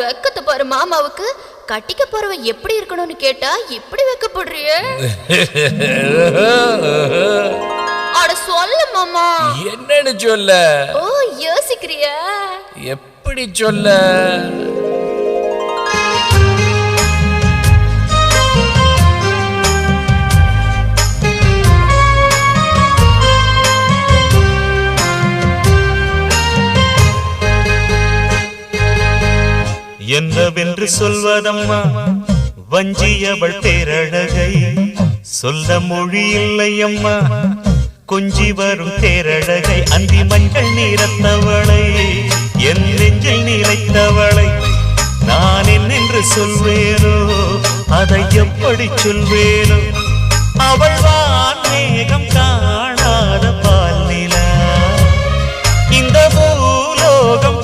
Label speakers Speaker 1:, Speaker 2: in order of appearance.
Speaker 1: வெக்கத்தை பாரு மாமாவுக்கு. கட்டிக்க போறவ எப்படி இருக்கணும்னு கேட்டா இப்படி வெக்கப்படுறிய? அட சொல்ல மாமா.
Speaker 2: என்னன்னு சொல்ல?
Speaker 1: ஓ யோசிக்கிறியா?
Speaker 2: எப்படி சொல்ல?
Speaker 3: என்னவென்று சொல்வதம்மா வஞ்சியவள் பேரழகை, சொல்ல மொழி இல்லையம்மா கொஞ்சி வரும் பேரழகை. அந்தி மஞ்சள் நீரத்தவளை, என் நெஞ்சில் நிலைத்தவளை நான் என்னென்று சொல்வேனோ, அதை எப்படி சொல்வேனோ. அவள் வான் மேகம் காணாத பால் நிலா, இந்த பூலோகம்